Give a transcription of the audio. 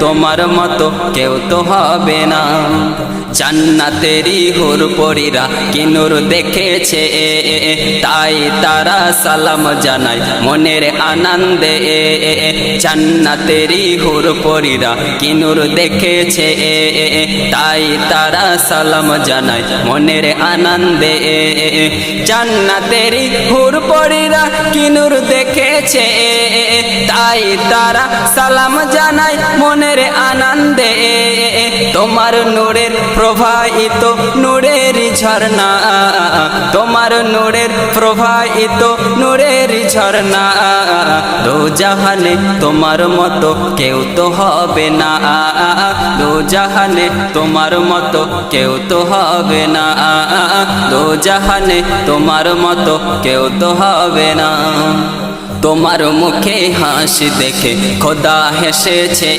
তোমার মতো কেউ তো হবে না। জান্নাতেরই হুর পরীরা কি নূর দেখেছে, তাই তারা সালাম জানায় মনের আনন্দে। জান্নাতেরই হুর পরীরা কি নূর দেখেছে, তাই তারা সালাম জানায় মনের আনন্দে। জান্নাতেরই হুর পরীরা কি নূর দেখেছে, তাই তারা সালাম জানায় মনের আনন্দে। তোমার নূরের প্রবাহিত নূরের ঝর্ণা, তোমার নূরের প্রবাহিত নূরের ঝর্ণা। দো জাহানে তোমার মতো কেউ তো হবে না, দো জাহানে তোমার মতো কেউ তো হবে না, দো জাহানে তোমার মতো কেউ তো হবে না। তোমার মুখে হাসি দেখে খোদা হেসেছে।